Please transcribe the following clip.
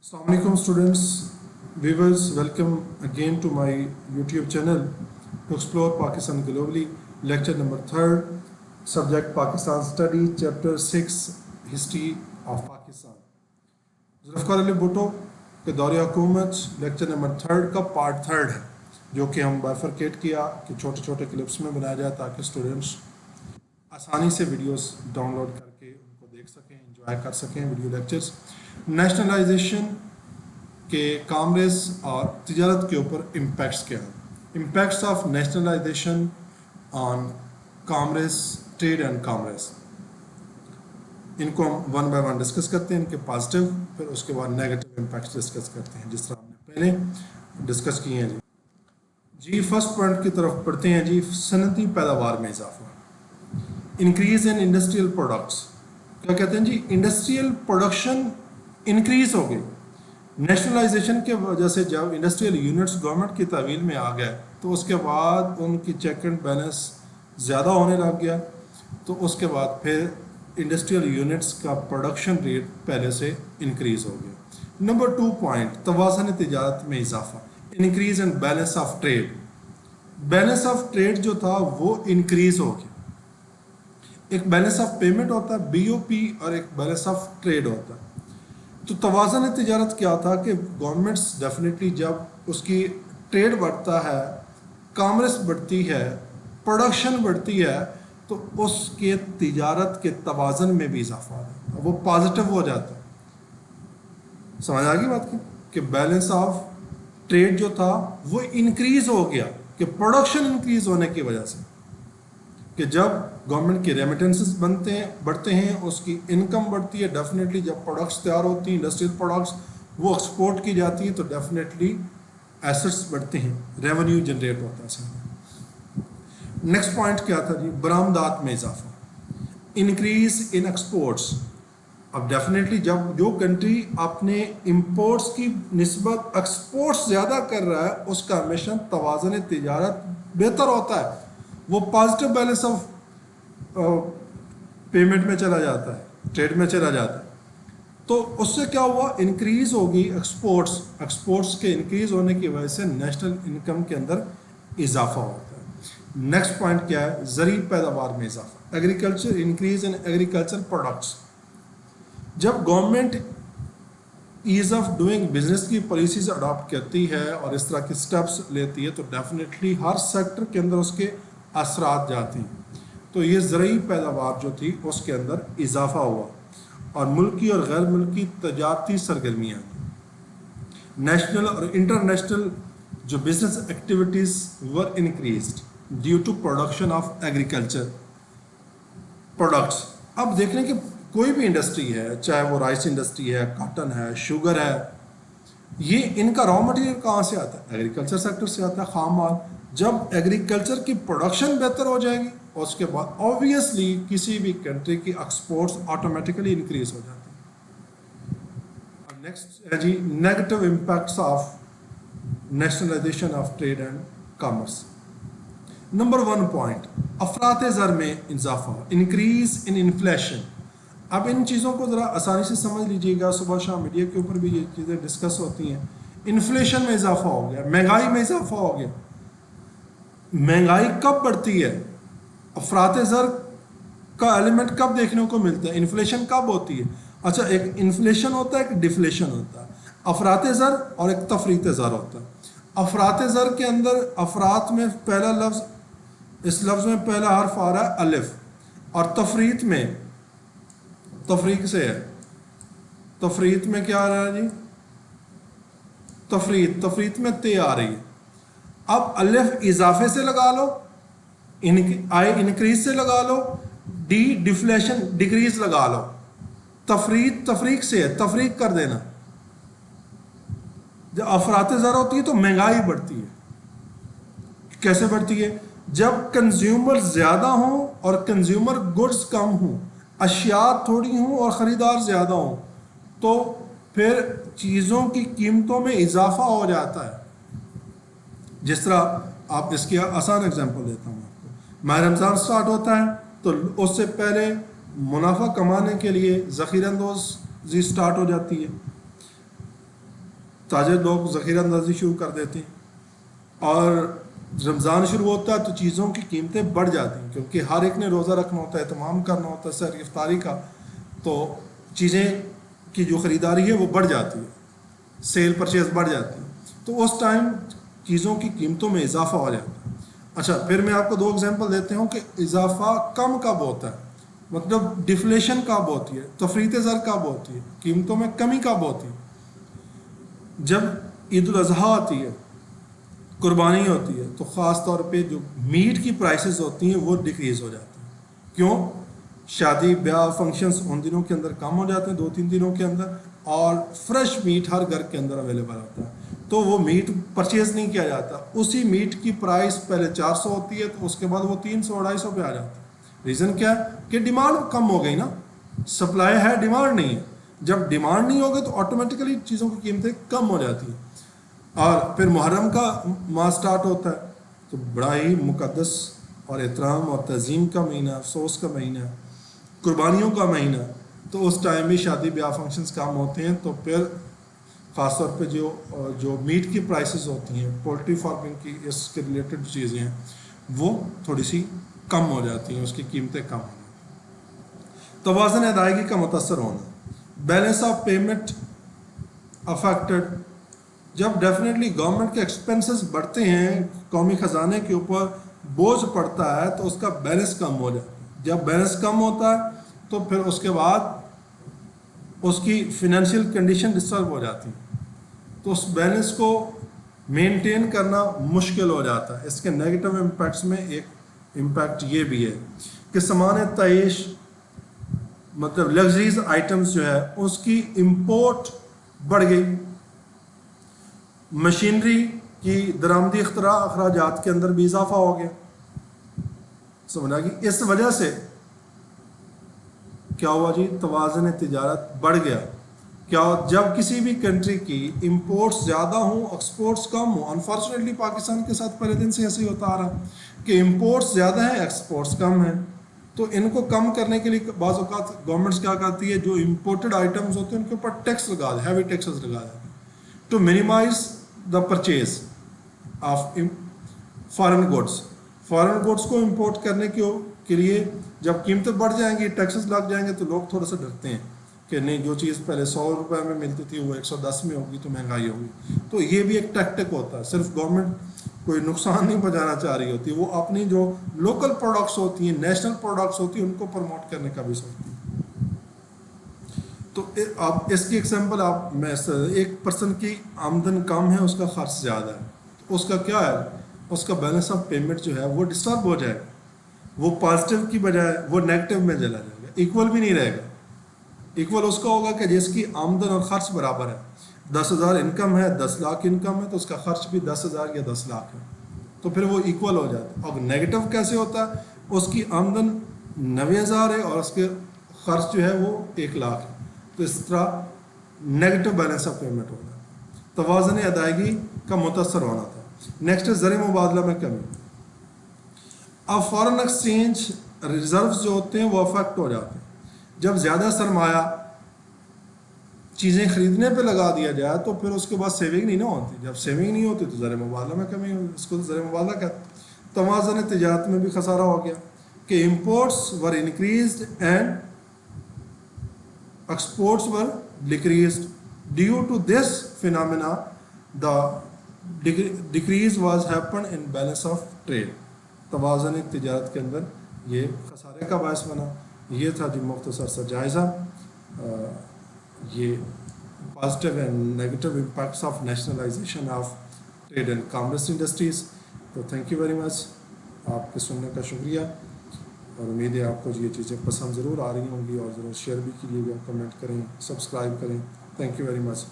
Assalamualaikum students, viewers, welcome again to my YouTube channel to explore Pakistan globally. Lecture number 3rd, subject Pakistan study, chapter 6, history of Pakistan. Zulfikar Ali Bhutto के दौर हुकूमत lecture number 3rd का part 3rd है, जो कि हम bifurcate किया कि छोटे छोटे क्लिप्स में बनाया जाए ताकि स्टूडेंट्स आसानी से वीडियोस डाउनलोड करके उनको देख सकें, एंजॉय कर सकें वीडियो लेक्चर्स। नेशनलाइजेशन के कामर्स और तिजारत के ऊपर इम्पैक्ट्स क्या हैं, impacts of nationalisation on commerce, trade and commerce. इनको हम वन बाय वन डिस्कस करते हैं, इनके पॉजिटिव, फिर उसके बाद नेगेटिव इम्पैक्ट्स डिस्कस करते हैं जिस तरह हमने पहले डिस्कस किए हैं। जी फर्स्ट पॉइंट की तरफ पढ़ते हैं जी, सनती पैदावार में इजाफा, इंक्रीज इन इंडस्ट्रियल प्रोडक्ट्स। क्या कहते हैं जी, इंडस्ट्रियल प्रोडक्शन इंक्रीज हो गई। नेशनलाइजेशन के वजह से जब इंडस्ट्रियल यूनिट्स गवर्नमेंट की तहवील में आ गए तो उसके बाद उनकी चेक एंड बैलेंस ज़्यादा होने लग गया, तो उसके बाद फिर इंडस्ट्रियल यूनिट्स का प्रोडक्शन रेट पहले से इंक्रीज हो गया। नंबर 2 पॉइंट, तवाज़ुन तिजारत में इजाफा, increase and balance of trade. Balance of trade जो था वो इंक्रीज हो गया। एक बैलेंस ऑफ पेमेंट होता है BOP और एक बैलेंस ऑफ ट्रेड होता है। तो तवाज़ुन तिजारत क्या था कि गवर्नमेंट्स डेफिनेटली जब उसकी ट्रेड बढ़ता है, कामर्स बढ़ती है, प्रोडक्शन बढ़ती है, तो उसके तिजारत के तवाज़ुन में भी इजाफा हो जाता है, वो पॉजिटिव हो जाता है। समझ आ गई बात की कि बैलेंस ऑफ ट्रेड जो था वो इंक्रीज हो गया कि प्रोडक्शन इंक्रीज होने की वजह से, कि जब गवर्नमेंट के रेमिटेंसेस बढ़ते हैं, उसकी इनकम बढ़ती है। डेफिनेटली जब प्रोडक्ट्स तैयार होती हैं, इंडस्ट्रियल प्रोडक्ट्स, वो एक्सपोर्ट की जाती हैं, तो डेफिनेटली एसेट्स बढ़ते हैं, रेवेन्यू जनरेट होता है। नेक्स्ट पॉइंट क्या था जी, बरामदात में इजाफा, इंक्रीज इन एक्सपोर्ट्स। अब डेफिनेटली जब जो कंट्री अपने इंपोर्ट्स की निस्बत एक्सपोर्ट्स ज़्यादा कर रहा है, उसका हमेशा तवाज़ुन तिजारत बेहतर होता है, वो पॉजिटिव बैलेंस ऑफ पेमेंट में चला जाता है, ट्रेड में चला जाता है। तो उससे क्या हुआ, इंक्रीज होगी एक्सपोर्ट्स के इंक्रीज होने की वजह से नेशनल इनकम के अंदर इजाफा होता है। नेक्स्ट पॉइंट क्या है, ज़रूरी पैदावार में इजाफा, agriculture, increase in agriculture products. जब government ease of doing business की पॉलिसीज अडॉप्ट करती है और इस तरह के स्टेप्स लेती है, तो डेफिनेटली हर सेक्टर के अंदर उसके असरात जाती हैं। तो ये ज़रूरी पैदावार जो थी उसके अंदर इजाफा हुआ और मुल्की और गैर मुल्की तजारती सरगर्मियाँ, नेशनल और इंटरनेशनल जो business activities were increased due to production of agriculture products. अब देख लें कि कोई भी इंडस्ट्री है, चाहे वो राइस इंडस्ट्री है, कॉटन है, शुगर है, ये इनका रॉ मटेरियल कहाँ से आता है, एग्रीकल्चर सेक्टर से आता है, खाम माल। जब एग्रीकल्चर की प्रोडक्शन बेहतर हो जाएगी, उसके बाद ऑब्वियसली किसी भी कंट्री की एक्सपोर्ट्स ऑटोमेटिकली इंक्रीज हो जाती है। अब नेक्स्ट है जी, negative impacts of nationalisation of trade and commerce. Number 1 point, अफरात ज़र में इजाफा, इंक्रीज इन इन्फ्लेशन। अब इन चीज़ों को ज़रा आसानी से समझ लीजिएगा, सुबह शाम मीडिया के ऊपर भी ये चीज़ें डिस्कस होती हैं। इन्फ्लेशन में इजाफा हो गया, महंगाई में इजाफा हो गया। महंगाई कब बढ़ती है, अफरात ज़र का एलिमेंट कब देखने को मिलता है, इन्फ्लेशन कब होती है। अच्छा, एक इन्फ्लेशन होता है, एक डिफ्लेशन होता है। अफरात ज़र और एक तफरीत ज़र होता है। अफरात ज़र के अंदर अफरात में पहला लफ्ज़, इस लफ्ज़ में पहला हर्फ आ रहा है अलिफ, और तफरीत में तफरीक से है, तफरीत में क्या आ रहा है जी, तफरीत में ते आ रही है। अब अलिफ इजाफे से लगा लो, आई इंक्रीज से लगा लो, डी डिफ्लेशन डिक्रीज लगा लो, तफरीक से है, तफरीक कर देना। जब अफरात ज़र होती है तो महंगाई बढ़ती है। कैसे बढ़ती है, जब कंज्यूमर ज़्यादा हों और कंज्यूमर गुड्स कम हों, अशिया थोड़ी हों और ख़रीदार ज़्यादा हों, तो फिर चीज़ों की कीमतों में इजाफा हो जाता है। जिस तरह आप इसकी आसान एग्जांपल देता हूँ आपको, माह रमज़ान स्टार्ट होता है तो उससे पहले मुनाफा कमाने के लिए ज़ख़ीरा अंदोज़ी स्टार्ट हो जाती है। تاجر لوگ ذخیرہ اندازی شروع کر دیتے ہیں، اور رمضان شروع ہوتا ہے تو چیزوں کی قیمتیں بڑھ جاتی ہیں، کیونکہ ہر ایک نے روزہ رکھنا ہوتا ہے، اہتمام کرنا ہوتا ہے سحر افطاری کا، تو چیزیں کی جو خریداری ہے وہ بڑھ جاتی ہے، سیل پرچیز بڑھ جاتی ہے، تو اس ٹائم چیزوں کی قیمتوں میں اضافہ ہو جاتا ہے۔ اچھا، پھر میں آپ کو 2 ایگزامپل دیتے ہوں کہ اضافہ کم کب ہوتا ہے، مطلب ڈیفلیشن کب ہوتی ہے، تفریط زر کب ہوتی ہے، قیمتوں میں کمی کب ہوتی ہے؟ جب عید الاضحیٰ آتی ہے، قربانی ہوتی ہے، تو خاص طور پہ جو میٹ کی پرائسز ہوتی ہیں وہ ڈکریز ہو جاتی ہیں۔ کیوں؟ شادی بیاہ فنکشنز ان دنوں کے اندر کم ہو جاتے ہیں، 2-3 دنوں کے اندر، اور فریش میٹ ہر گھر کے اندر اویلیبل ہوتا ہے، تو وہ میٹ پرچیز نہیں کیا جاتا، اسی میٹ کی پرائس پہلے 400 ہوتی ہے تو اس کے بعد وہ 300-250 پہ آ جاتا ہے۔ ریزن کیا ہے؟ کہ ڈیمانڈ کم ہو گئی نا، سپلائی ہے ڈیمانڈ نہیں ہے، جب ڈیمانڈ نہیں ہوگی تو آٹومیٹیکلی چیزوں کی قیمتیں کم ہو جاتی ہیں۔ اور پھر محرم کا ماہ سٹارٹ ہوتا ہے، تو بڑا ہی مقدس اور احترام اور تعظیم کا مہینہ، افسوس کا مہینہ، قربانیوں کا مہینہ، تو اس ٹائم بھی شادی بیاہ فنکشنز کام ہوتے ہیں، تو پھر خاص طور پہ جو میٹ کی پرائسز ہوتی ہیں، پولٹری فارمنگ کی اس کے ریلیٹڈ چیزیں ہیں، وہ تھوڑی سی کم ہو جاتی ہیں، اس کی قیمتیں کم ہو جاتی ہیں۔ توازن ادائیگی کا متاثر ہونا، بیلنس آف پیمنٹ افیکٹڈ، جب ڈیفینیٹلی گورنمنٹ کے ایکسپنسز بڑھتے ہیں، قومی خزانے کے اوپر بوجھ پڑتا ہے، تو اس کا بیلنس کم ہو جاتا ہے۔ جب بیلنس کم ہوتا ہے تو پھر اس کے بعد اس کی فنانشیل کنڈیشن ڈسٹرب ہو جاتی ہے، تو اس بیلنس کو مینٹین کرنا مشکل ہو جاتا ہے۔ اس کے نیگیٹو امپیکٹس میں ایک امپیکٹ یہ بھی ہے کہ سامان تعیش، مطلب لگژریز آئٹمس جو ہے اس کی امپورٹ بڑھ گئی، مشینری کی درآمدی اخراجات کے اندر بھی اضافہ ہو گیا، سمجھا گی؟ اس وجہ سے کیا ہوا جی؟ توازن تجارت بڑھ گیا۔ کیا جب کسی بھی کنٹری کی امپورٹس زیادہ ہوں، ایکسپورٹس کم ہوں، انفارچونیٹلی پاکستان کے ساتھ پہلے دن سے ایسے ہی ہوتا آ رہا کہ امپورٹس زیادہ ہیں، ایکسپورٹس کم ہیں، تو ان کو کم کرنے کے لیے بعض اوقات گورنمنٹس کیا کرتی ہے، جو امپورٹڈ آئٹمس ہوتے ہیں ان کے اوپر ٹیکس لگا دے، ہیوی ٹیکسز لگا دے to minimise the purchase of foreign goods. Foreign goods کو امپورٹ کرنے کے لیے جب قیمتیں بڑھ جائیں گی، ٹیکسز لگ جائیں گے، تو لوگ تھوڑا سا ڈرتے ہیں کہ نہیں، جو چیز پہلے 100 روپے میں ملتی تھی وہ 110 میں ہوگی تو مہنگائی ہوگی۔ تو یہ بھی ایک ٹیکٹک ہوتا ہے، صرف گورنمنٹ کوئی نقصان نہیں پہنچانا چاہ رہی ہوتی، وہ اپنی جو لوکل پروڈکٹس ہوتی ہیں، نیشنل پروڈکٹس ہوتی ہیں، ان کو پروموٹ کرنے کا بھی سوچتی ہے۔ تو آپ اس کی ایگزامپل، آپ میں ایک پرسن کی آمدن کم ہے، اس کا خرچ زیادہ ہے، تو اس کا کیا ہے، اس کا بیلنس آف پیمنٹ جو ہے وہ ڈسٹرب ہو جائے گا، وہ پازیٹیو کی بجائے وہ نیگیٹو میں چلا جائے گا، ایکول بھی نہیں رہے گا۔ ایکول اس کا ہوگا کہ جس کی آمدن اور خرچ برابر ہے، 10,000 انکم ہے، 10 لاکھ انکم ہے، تو اس کا خرچ بھی 10,000 یا 10 لاکھ ہے، تو پھر وہ ایکول ہو جاتا ہے۔ اب نیگیٹو کیسے ہوتا ہے؟ اس کی آمدن 90,000 ہے اور اس کے خرچ جو ہے وہ 1 لاکھ ہے، تو اس طرح نیگیٹو بیلنس آف پیمنٹ ہوتا ہے۔ توازن ادائیگی کا متاثر ہونا تھا۔ نیکسٹ ہے زر مبادلہ میں کمی۔ اب فارن ایکسچینج ریزروز جو ہوتے ہیں وہ افیکٹ ہو جاتے ہیں، جب زیادہ سرمایہ چیزیں خریدنے پہ لگا دیا جائے تو پھر اس کے بعد سیونگ نہیں نہ ہوتی، جب سیونگ نہیں ہوتی تو زر مبادلہ میں کمی ہوگی، اس کو زر مبادلہ کہتے ہیں۔ توازن تجارت میں بھی خسارہ ہو گیا کہ imports were increased and exports were decreased, due to this phenomena the decrease was happen in balance of trade. توازن تجارت کے اندر یہ خسارے کا باعث بنا۔ یہ تھا جی مختصر سا جائزہ، یہ positive and negative impacts of nationalisation of trade and commerce industries. تو تھینک یو ویری مچ، آپ کے سننے کا شکریہ، اور امید ہے آپ کو یہ چیزیں پسند ضرور آ رہی ہوں گی، اور ضرور شیئر بھی کیجیے گا، کمنٹ کریں، سبسکرائب کریں۔ Thank you very much.